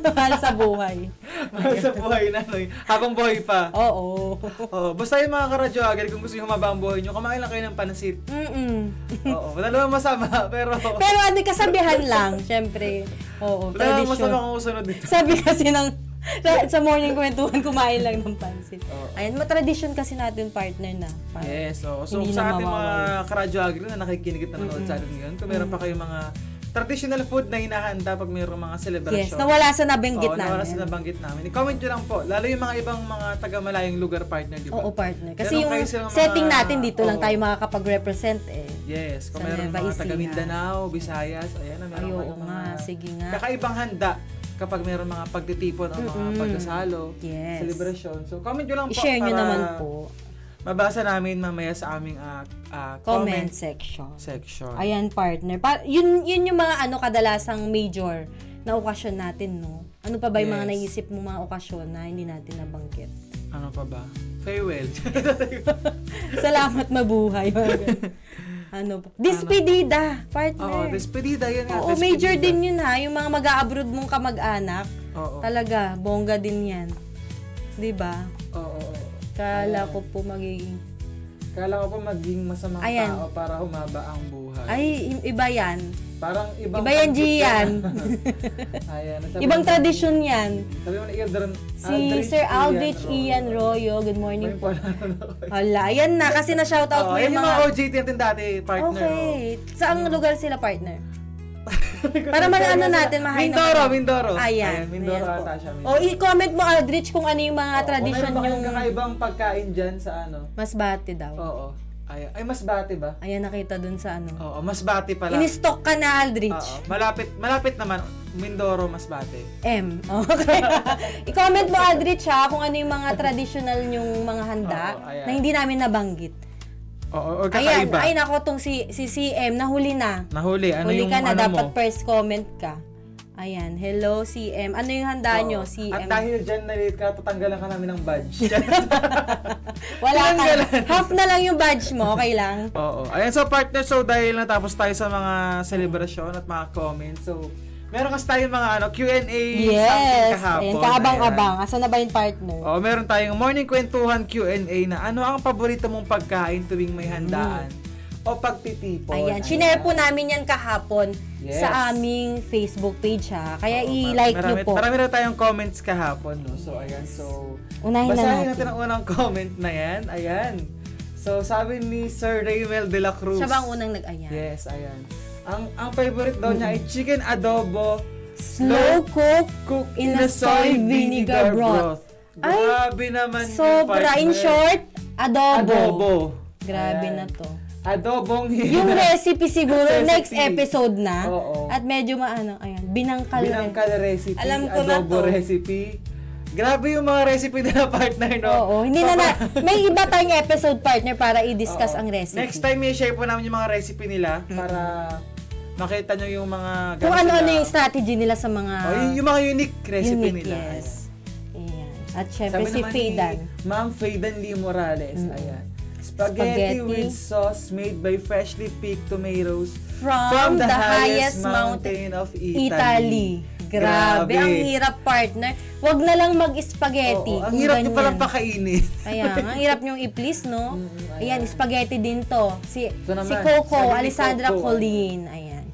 Mahal sa buhay. Mahal sa buhay na, no? Habang buhay pa. Oo. Oo. Basta yung mga karadyo agad, kung gusto nyo humaba ang buhay nyo, kumain lang kayo ng pansit. Mm-mm. Oo. Wala naman masama, pero... Pero ano, kasabihan lang, syempre. Oo, Wala naman masama tradisyon. kung usunod dito. Sabi kasi ng sa morning kwentuhan, kumain lang ng pansit. Oo. Ayun, matradisyon kasi natin partner na. Parang Yes. So hindi sa na ating mga mawawala. karadyo agri na nakikinig at nanonood sa atin ngayon, kung meron pa kayong mga traditional food na hinahanda pag mayroong mga Yes, celebration. nawala sa nabanggit Oo, nawala namin. sa nabanggit namin. I-comment nyo lang po. Lalo yung mga ibang mga taga-malayong lugar partner, di ba? Oo, partner. Kasi Meron yung kayo silang mga- setting natin, dito lang Oo. tayo makakapag-represent eh. Yes. Kung Sa meron Nueva mga taga Ecija. Mindanao, Visayas, ayan na meron Ay, oo kayong nga, mga sige nga. kakaibang handa kapag meron mga pagtitipon o mga pagkasalo, Yes. celebration. So comment nyo lang po I-share nyo para naman po. mabasa namin mamaya sa aming Comment section. section. Ayan, partner. Yun yung mga kadalasang major na okasyon natin, no? Ano pa ba yung mga Yes. naisip mo mga okasyon na hindi natin nabanggit? Ano pa ba? Farewell. Salamat, mabuhay. Mga ganun. Ano pa? Despedida, partner. Despedida yun nga. Oo, major din yun ha. Yung mga mag-a-abroad mong kamag-anak. Oo. Talaga, bongga din yan. 'Di ba? Oo. Kala ko po magiging... Kala ko pa maging masamang Ayan. tao para humaba ang buhay. Ay, iba yan. Parang ibang... Iba yan, Gian. Ayan. Ibang tradisyon yan. Sabi mo na Aldrin. Si Sir Aldrich Ian Royo. Good morning po. Okay. Hala, ayan na. Kasi na-shoutout mo Yan yung yung mga mga... OJT natin dati, partner. Okay. Saang lugar sila, partner? Para ano natin, mahay na. Mindoro. Ayan. Mindoro Ayan po. ata siya. O, i-comment mo, Aldrich, kung ano yung mga tradisyon Kung meron ba yung... kayong kakaibang pagkain dyan sa ano? Masbate daw. Oo. Ay, Masbate ba? Ayan, nakita dun sa ano. Oo, Masbate pala. In-stock ka na, Aldrich. Oo, malapit naman. Mindoro, Masbate. M. Okay. I-comment mo, Aldrich, ha, kung ano yung mga traditional yung mga handa Oo, ayan. na hindi namin nabanggit. Oo, o Ayan, kakaiba. ay nako, tong si CM, nahuli na. Nahuli, ano Huli yung ka na, ano dapat mo? first comment ka. Ayan, hello CM. Ano yung handa Oo. nyo, At CM? dahil dyan, tatanggalan ka namin ng badge. Wala ka. Tinanggalan. Half na lang yung badge mo, okay lang? Oo. Ayan, so partner, so dahil natapos tayo sa mga celebration at mga comments, so meron kasi tayong mga Q&A something Yes. kahapon. Ayan, kaabang-abang. Asa na ba yung partner? Oo, meron tayong morning kwentuhan Q&A na ano ang paborito mong pagkain tuwing may handaan o pagtitipon. Ayan, shinare po namin yan kahapon Yes. sa aming Facebook page, ha. Kaya Oo, i-like nyo po. Marami na tayong comments kahapon, no? So, ayan. So, Unahin na basahin natin. natin ang unang comment na yan. Ayan. So, sabi ni Sir Raymel de la Cruz. Siya ba ang unang nag-ayan? Yes, ayan. Ang favorite daw niya ay chicken adobo Slow cook cook in a soy vinegar broth. Ay, Grabe naman yun, sobra. In partner. short, adobo. Adobo. Grabe Ayan. na to. Adobong Yung recipe siguro, Recipe. next episode na. Oo. At medyo ayan, binangkal. Binangkal recipe. Alam ko na adobo to. recipe. Grabe yung mga recipe nila, partner, no? Oo, hindi na may iba tayong episode, partner, para i-discuss Oo. ang recipe. Next time, i-share po namin yung mga recipe nila para makita nyo yung mga... Kung ganun ano-ano sila. yung strategy nila sa mga Yung mga unique recipe unique, nila. yes. Ayan. At Ayan. syempre si naman Faydan. ni Ma'am Faydan Lee Morales. Ayan. Spaghetti with sauce made by freshly picked tomatoes From the highest mountain of Italy. Grabe, ang hirap, partner. Wag na lang mag-spaghetti. Oo, ang kung hirap nyo ganyan. palang pakainin. Kaya, ang hirap nyong i-please, no? Ayan, spaghetti din to. Si naman, Coco, sabi ni Alessandra Coco. Colleen. Ayan.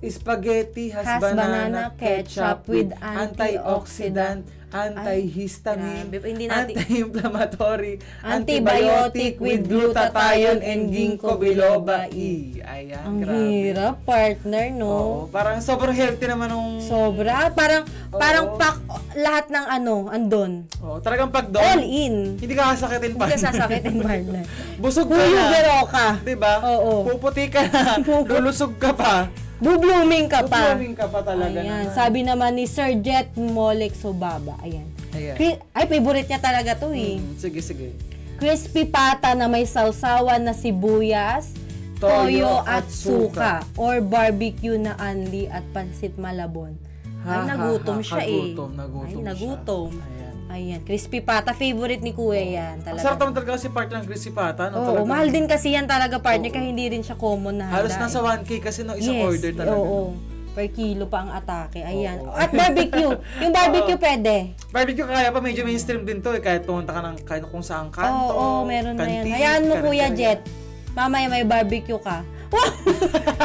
Spaghetti has, Has banana banana ketchup with with antioxidant antihistamine, grabe. Hindi natin- anti-inflammatory, Antibiotic with glutathione and ginkgo biloba E. Ayan, Ang grabe. hirap, partner, no? Oo, parang sobrang healthy naman nung... Sobra. Parang Oo. lahat ng andon. Oo, talagang pag All doon, in. hindi ka sasakitin pa. Hindi ka sasakitin, partner. Busog ka Huyo na. bero ka. Diba? Oo. Puputi ka na. Lulusog ka pa. Bublooming ka pa. Bublooming ka pa talaga Ayan. naman. Sabi naman ni Sir Jet Molek Sobaba. Ayan. Ayan. Ay, favorite niya talaga to eh. Sige, sige. Crispy pata na may sausawan na sibuyas, toyo at suka. Or barbecue na anli at pansit malabon. Ay, nagutom siya eh. Nagutom Ay, siya. nagutom. Ayan. Ayan, crispy pata. Favorite ni Kuya yan. Ang sarap Talaga. naman talaga kasi part ng crispy pata. No? Oo, Talagang- mahal din kasi yan talaga partner. Kaya hindi rin siya common na handa. Halos nasa 1K kasi no isang order talaga. Oo. Per kilo pa ang atake. Ayan. At barbecue. Yung barbecue pwede. Barbecue kaya pa medyo mainstream din to eh. Kahit pumunta ka ng kahit kung saang kanto. Oo, meron na yan. kantin, Hayaan mo Kuya kare-kare. Jet. Mamaya may barbecue ka.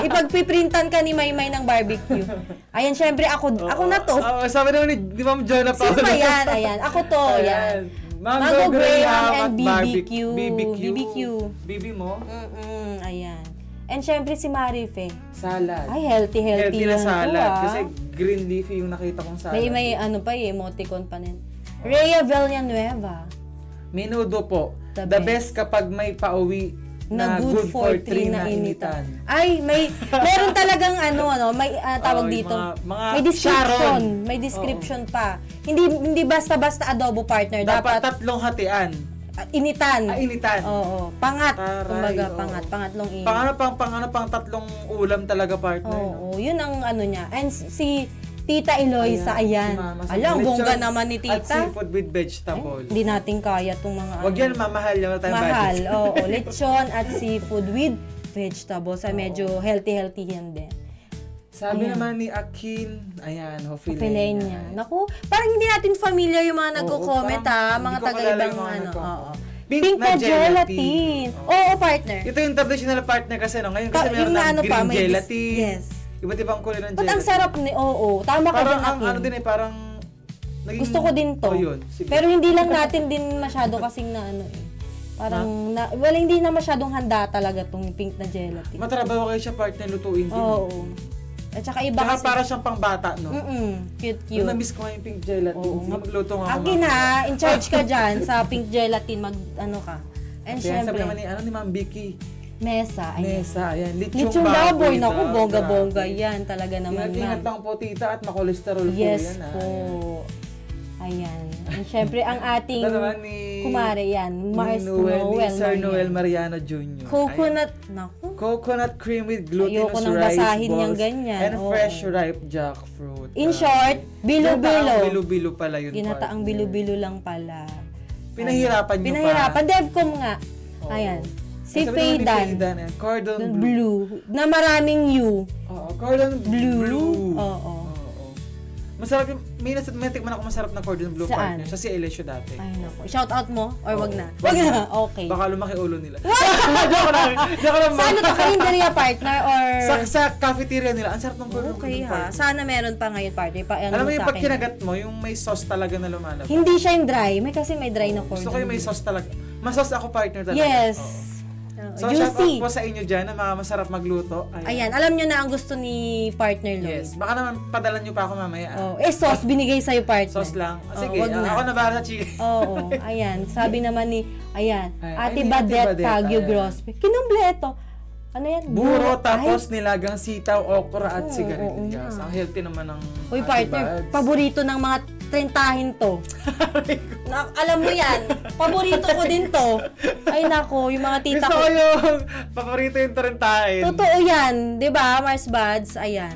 Ipagpiprintan ka ni Maymay ng barbecue. Ayan, syempre ako na to. Oo, sabi naman ni Ma'am Jonah Sino Paolo. ba yan? Ayan, ako to. Yan. Mango Graham and at BBQ. BBQ. BB mo? Ayan. And syempre si Marife. Salad. Ay, healthy Healthy na yan to, salad. ah. Kasi green leafy yung nakita kong salad. May ano pa emoticon pa nin. Rhea Villanueva. Menudo po. The The best kapag may pauwi Na good for 3 na initan. Ay, meron talagang may tawag Oo, yung dito. mga May description. Sharon. May description pa. Hindi basta-basta adobo partner. Dapat Dapat tatlong hatian. initan. Initan. Oo. Pangat. Taray, Kumbaga, oo. pangatlong init. Pang tatlong ulam talaga partner. no? Oo, yun ang niya. And si Tita Eloisa, Ayan, ayan. si Mama. Ala, ang bongga Lechon naman ni At Tita. seafood with vegetable. Hindi natin kaya itong mga Wag yan, mamahal yan. Wala tayong mahal. budget. Oo, lechon at seafood with vegetables. Ay medyo healthy yan din. Sabi naman ni Akin, ayan, Filenya. Naku, parang hindi natin familiar yung mga nagko-comment parang mga hindi ko kilala taga-ibang yung mga Oo. Pink Pink na na gelatin. gelatin. Oo, partner. Ito yung traditional partner kasi no. Ngayon kasi meron Yung ng green may gelatin. Yes. Iba't ibang kulay ng Ba't ang gelatin. sarap ni, tama ka Parang dyan, ang Akin. ano din eh, parang naging... Gusto ko din to. Oh, yun. Sige. Pero hindi lang natin din masyado kasing parang, hindi na masyadong handa talaga tong pink na gelatin. Matrabaho kayo siya partner, lutuin din. Oo. At saka iba Tsaka kasi. para siyang pangbata, no? Cute. Yung na-miss ko nga yung pink gelatin. Oo. Sige, magluto nga ako. Akin in charge ka dyan sa pink gelatin, ka. And Kaya sabi syempre, naman ni Ma'am Vicky, mesa. Ayan. Mesa, ayan, Lechong baboy, naku, daw, bongga-bongga grabe. yan. Talaga naman, Ingat-ingat ma'am. lang po tita at makolesterol po Yes yan. po. Ayan. And syempre, ang ating Ito naman ni... kumare yan, Mars ni Sir Noel Mariano. Mariano Jr. Coconut, naku. Coconut cream with glutinous Ayoko nang rice basahin balls niyang ganyan. and Oo. fresh ripe jackfruit. In short, bilo-bilo. Ginataang bilo-bilo pala yun. Ginataang partner. bilo-bilo lang pala. Pinahirapan niyo pa. Pinahirapan. Devcom nga. Oo. Ayan. Si Sabi naman ni Faydan. Faydan, cordon blue. Blue. Na maraming U. Oo, cordon blue. Oo. Masarap yung, may tikman ako masarap na cordon blue Saan? partner. Sa si Elesio dati. Ay, naku. Shout out mo? Or wag na? Wag na. Okay. Baka lumaki ulo nila. Joke lang. Sa ano to? Karinderya partner or... Sa cafeteria nila, ang sarap ng cordon Okay blue partner. ha. Sana meron pa ngayon partner. Alam mo yung sa pag akin. kinagat mo, yung may sauce talaga na lumalabas. Hindi siya yung dry. Kasi may dry na cordon. Gusto ko yung may sauce talaga. Mas-sauce ako partner talaga. Yes. Oo. So, shout out Juicy. po sa inyo dyan na mga masarap magluto. Ayan. Alam nyo na ang gusto ni partner Lloyd. Yes. Baka naman padalan nyo pa ako mamaya. Oh, sauce binigay sa'yo partner. Sauce lang. Sige, wag na. ako na bahala sa chicken. Oo, ayan. Sabi naman ni, Ay, Ate ni Ate Badet Badet, Kagyo ayan. Grospe. Kinumpleto. Ano yan? Buro, Ay, tapos nilagang sitaw, okra at oo sigarilyas. nga. Ang healthy naman ng Uy, Ate partner, Bads. paborito ng mga trentahin to. Alam mo yan, paborito ko din to. Ay nako, yung mga tita Gusto ko. ko yung paborito yung tarentahin. Totoo yan, di ba, Mars Buds? Ayan.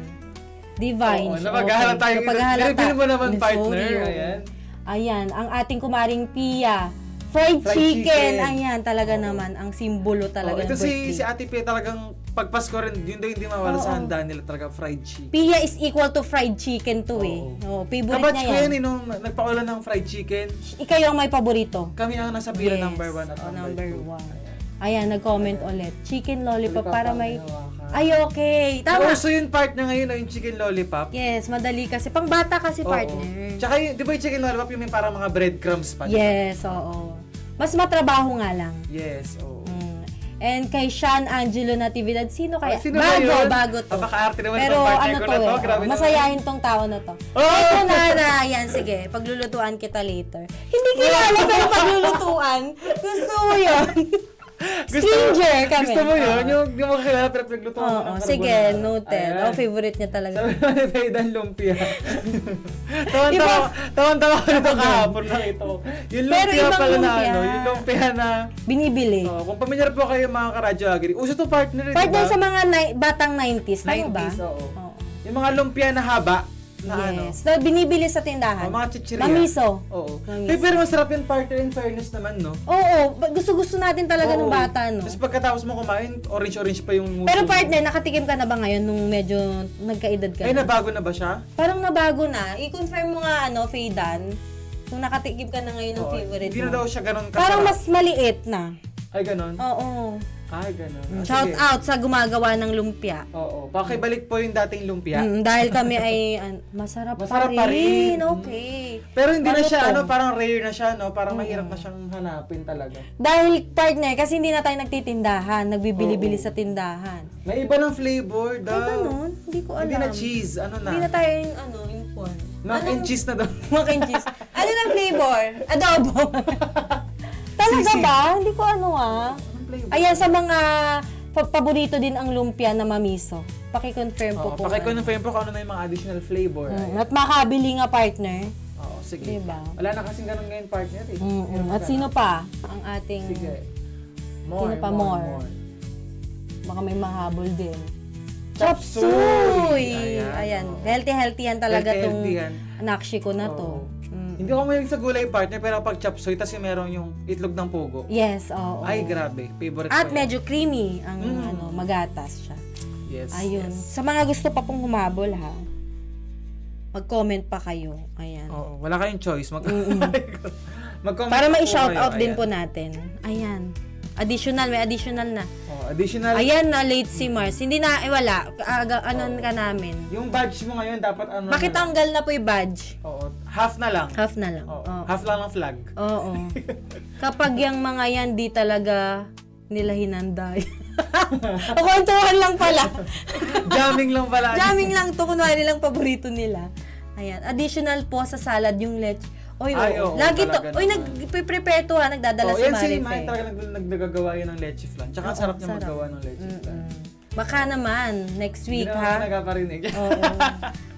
Divine. Oo, napaghahalata tayo. Reveal mo naman, partner. Ayan. Ayan, ang ating kumaring Pia. Fried Fried chicken. chicken. Ayan, talaga naman. Ang simbolo talaga Ito ng birthday. si Ate Pia talagang pagpasko rin, yun daw hindi mawala sa handa nila talaga fried chicken. Pia is equal to fried chicken to eh. Oh, favorite Kabatch niya ko yan. yan nung nagpaulan ng fried chicken. Ikaw yung may paborito. Kami ang nasa pila Yes. number 1 at Oh, number number 2. one. Ayan, nag-comment ulit. Chicken lollipop para may Ay, okay. Tama. Nauso yung partner ngayon, yung chicken lollipop. Yes, madali kasi. Pang bata kasi Oo. partner. Tsaka di ba yung chicken lollipop yung may parang mga breadcrumbs pa? Yes, oo. Mas matrabaho nga lang. Yes, oo. And kay Sean Angelo Natividad, sino kaya? Sino ba yun? Bago to. Napaka-arte naman Pero itong partner ano ko to na to. eh, Grabe naman. masayahin tong tao na to. Oh! Ito na, yan, sige, paglulutuan kita later. Hindi kilala pero paglulutuan, gusto mo yun. Stranger kami. Gusto mo yun? Oo. Yung di mo kakilala pero pinagluto mo Oo, ng sige, carbonara. noted. Ayan. Oh, favorite niya talaga. Sabi mo ni Faydan Lumpia. Tawan-tawa ko nito kahapon nakita ko. Yung Pero lumpia ibang pala na lumpia. ano, yung lumpia na... Binibili. Kung pamilyar po kayo mga karadyo agri, uso to partner, Partner diba? sa mga batang 90s, tama ba? 90s, oo. Oo. Yung mga lumpia na haba, na ano. Yes. So, binibili sa tindahan. Mga chichirya. Mamiso. Oo. Mamiso. Pero masarap yung partner in fairness naman, no? Oo, gusto-gusto natin talaga ng Oo. bata, no? Tapos pagkatapos mo kumain, orange-orange pa yung muso. Pero partner, nakatikim ka na ba ngayon nung medyo nagkaedad ka Ay, na? nabago na ba siya? Parang nabago na. I-confirm mo nga, Faydan, kung nakatikim ka na ngayon ng Oo. favorite Hindi na mo. daw siya ganun kasarap. Parang mas maliit na. Ay, ganun? Oo. Ay, ganun. Shout Sige. out sa gumagawa ng lumpia. Oo. Pakibalik po yung dating lumpia. Dahil kami ay masarap, Masarap pa pa rin. rin. Okay. Pero hindi na siya, Malutong. parang rare na siya, no? Parang mahirap na siyang hanapin talaga. Dahil partner, kasi hindi na tayo nagtitindahan. Nagbibili-bili Oo. sa tindahan. May iba ng flavor daw. Ay, ganun? Hindi ko alam. Hindi na cheese. Ano na? Hindi na tayo yung, import. Mac and cheese na daw. Mac and cheese. Ano ng flavor? Adobo. Talaga Sisig. ba? Hindi ko ano Anong flavor? Ayan, sa mga paborito din ang lumpia na mamiso. Paki-confirm po Oo, po. pakikonfirm po kung ano na yung mga additional flavor. At makabili nga partner. Oo, sige. Diba? Wala na kasing ganun ngayon partner eh. At sino pa ang ating... Sige. Sino pa more? Baka may mahabol din. Chop Chop suey! suey! Ayan, Ayan. oo. Healthy yan talaga tong Healthy yan. nakshi ko na to. Oo. Hindi ako mahilig sa gulay partner, pero pag chop suey, tas yung meron yung itlog ng pugo. Yes, oo. Ay, grabe. Favorite At ko yan. medyo creamy ang magatas siya. Yes. Ayun. yes. Sa mga gusto pa pong humabol ha, mag-comment pa kayo. Ayan. Oo, wala kayong choice. Mag-comment Para po ma-shout kayo. out din Ayan. po natin. Ayan. May additional na. Additional. Ayan na, late si Mars. Hindi na, wala. Anon ka namin. Yung badge mo ngayon, dapat ano Bakit na lang. tanggal na po yung badge? Oo, half na lang. Half na lang. Oo, Oo. half lang ng flag. Oo. Kapag yung mga yan, di talaga nila hinanday. O kwentuhan lang pala. Jamming lang pala. Jamming lang to, kunwari lang paborito nila. Ayan. Additional po sa salad yung lech. Oy, Ay, oo. oo, Lagi to. talaga Oy, naman. nag-prepare to ha. Nagdadala si yan si Marife. Mai talaga nagagawa yun ng leche flan. Tsaka ang sarap niya sarap. maggawa ng leche flan. Baka naman, next Hindi week naman ha. ako nagpaparinig. Oo.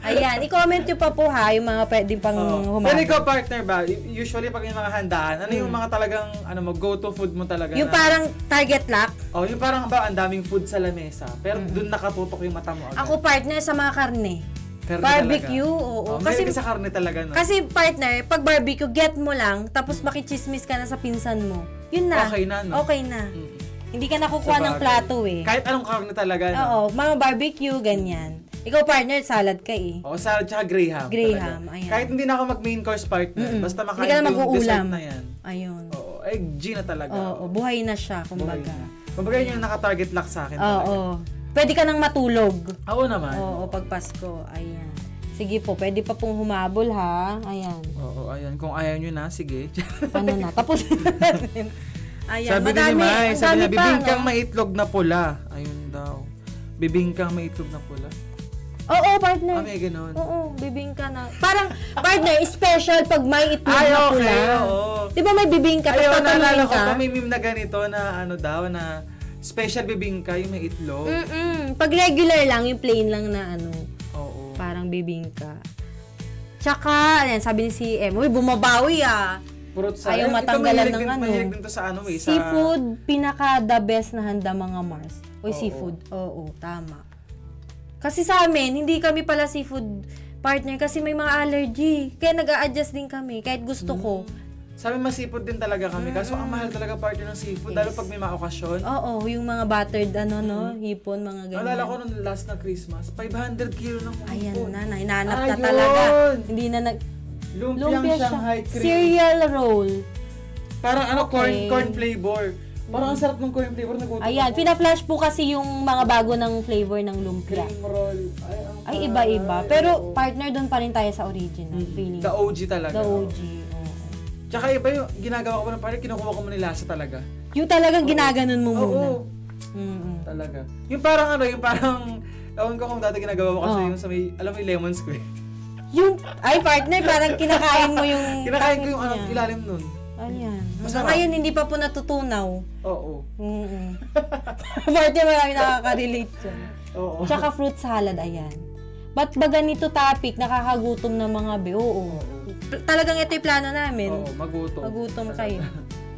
Ayan, i-comment nyo pa po ha, yung mga pwedeng pang Pero humabol. ikaw partner ba, usually pag yung mga handaan, ano yung mga talagang go-to food mo talaga Yung na? parang target lock. Oh, yung parang ba ang daming food sa lamesa, pero doon nakatutok yung mata mo agad. Ako partner sa mga karne. Karne Barbecue, talaga. oo. Kasi Kasi sa karne talaga, no? Kasi partner, pag barbecue, get mo lang, tapos makichismis ka na sa pinsan mo. Yun na. Okay na, no? Okay na. Mm. Hindi ka nakukuha ng Sabagay. plato eh. Kahit anong karne talaga, no? Oo, mga barbecue, ganyan. Ikaw partner, salad ka eh. Oo, salad tsaka graham. Graham, talaga. ayan. Kahit hindi na ako mag-main course partner, basta Hindi makain ka na ko yung mag-uulam. dessert na yan. Ayun. Oo, ay G na talaga. Oo, buhay na siya, Buhay kumbaga. na. Kumbaga yun yung naka-target lock sa akin Oo. talaga. Pwede ka nang matulog. Oo naman. Oo, pag Pasko. Ayan. Sige po, pwede pa pong humabol ha. Ayan. Oo, ayan. Kung ayaw nyo na, sige. Ano na, tapos natin. Ayan, Sabi din ni Mai, ang sabi dami niya, pa, bibingkang no? may itlog na pula. Ayun daw. Bibingkang may itlog na pula. Oo, partner. Ah, may ganun. Oo, bibingka na. Parang, partner, special pag may itlog Ay, na okay, pula. oo. Di ba may bibingka, tapos Ayaw, naalala tatanungin ko ka? pa may meme na ganito na ano daw, na special bibingka, yung may itlog. Pag regular lang, yung plain lang na ano, Oo. parang bibingka. Tsaka, ayan, sabi ni si Em, uy, bumabawi ah. Purot sa... Ayaw Ito, matanggalan mahilig ng din- ano. Mahilig din to sa ano eh. Sa, Seafood, pinaka the best na handa mga Mars. Uy, Oo. seafood. Oo, tama. Kasi sa amin, hindi kami pala seafood partner kasi may mga allergy. Kaya nag-a-adjust din kami, kahit gusto ko. Sabi masipod din talaga kami. Kaso ang mahal talaga partner ng seafood. Lalo pag may mga okasyon. Oo, yung mga buttered, hipon, mga ganyan. Naalala ko nung last na Christmas, 500 kilo ng Ayan hipon. na, hinanap na Ayun! talaga. Hindi na Lumpiang Shanghai cream. Cereal roll. Parang ano, Okay. corn flavor. Parang ang sarap ng Korean flavor. Nagutom Ayan, ako. pina-flash po kasi yung mga bago ng flavor ng lumpia. Cream roll. Ay, iba-iba. Pero partner doon pa rin tayo sa original. Feeling. The OG talaga. The OG. Oo. Tsaka iba yung ginagawa ko pa ng parang kinukuha ko mo ng lasa talaga. Yung talagang ginaganon mo muna. Oo. Mm-mm. Talaga. Yung parang ewan ko kung dati ginagawa ko kasi Oo. yung sa may, alam mo yung lemon square. Ay, partner, parang kinakain mo yung... Kinakain ko yung niya. ilalim nun. Ayan. Masarap. Ngayon, hindi pa po natutunaw. Oo. Mm-mm. Partner, marami nakaka-relate dyan. Oo. Tsaka fruit salad, ayan. Ba't ba ganito topic, nakakagutom ng mga oo. Talagang ito yung plano namin. Oo, magutom. Magutom kayo.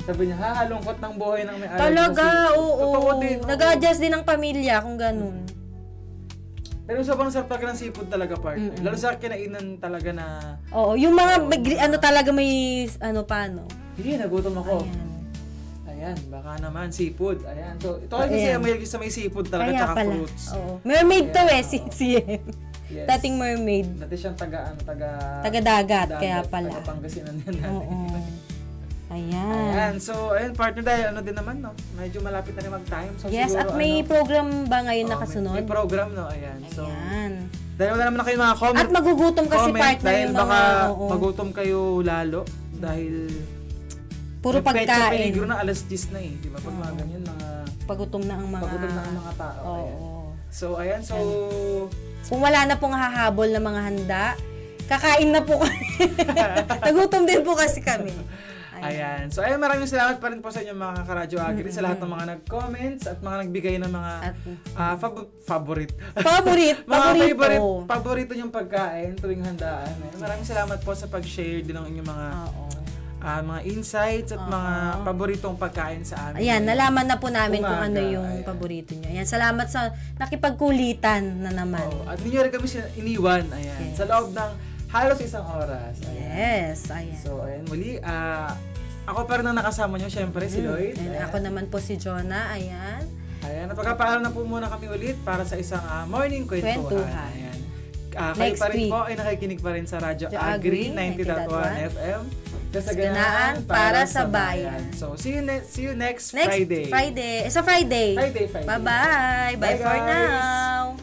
Sabi niya, halungkot ng buhay ng may allergy. Talaga, kasi- oo. Totoo din. oo. Nag-adjust din ang pamilya kung ganun. Pero sobrang sarap talaga ng seafood talaga, partner. Lalo sa kinainan talaga na, Oo, yung mga, talaga may, paano. hindi, nagutom ako. Ayan. Ayan, baka naman, seafood. Ayan. So, ito kasi Ayan. may sa may seafood talaga, Kaya tsaka pala. fruits. Oo. Mermaid to Ayan, si Em. Yes. Dating mermaid. Dati siyang taga Taga-dagat, kaya pala. Taga Pangasinan yan natin. Oo. Ayan. Ayan, so, ayun, partner, dahil ano din naman, no? Medyo malapit na rin mag-time. So, Yes, siguro, at may program ba ngayon oh, nakasunod? May program, no? Ayan. So, Ayan. dahil wala naman na kayo mga comment. At magugutom kasi comment, partner dahil yung mga, baka oo, magutom kayo lalo. Dahil, puro may petsa pagkain. peligro na alas 10 na eh. Di ba? Pag mga ganyan, mga Pagutom na ang mga... pagutom na ang mga tao. Oo. Ayan. So, ayan, so, Kung wala na pong hahabol na mga handa, kakain na po kami. Nagutom din po kasi kami. ayan. So, ayun, maraming salamat pa rin po sa inyo mga karadyo agri, sa lahat ng mga nag-comments at mga nagbigay ng mga At favorite. mga Paborito yung pagkain tuwing handaan. Ayan, maraming salamat po sa pag-share din ng inyong mga insights at mga paboritong pagkain sa amin. Ayan, nalaman na po namin kung Umaga, ano yung ayan. paborito nyo. Ayan, salamat sa nakipagkulitan na naman. Oo. At hindi nyo rin kami iniwan. Ayan. Yes. Sa loob ng halos 1 oras. Ayan. Yes, ayan. So, ayan, muli, ako pa rin ang nakasama nyo, syempre, si Lloyd. And Ayan. ako naman po si Jonah, ayan. Ayan, at magkapaalam na po muna kami ulit para sa isang morning kwentuhan. Kwentuhan. Ayan. Kayo Next pa rin week. po ay nakikinig pa rin sa Radyo Agri, Agri 90.1 FM. Kasaganaan para sa bayan. So, see you next Next Friday. It's a Friday. Friday. Bye-bye. Bye Bye, for guys. now.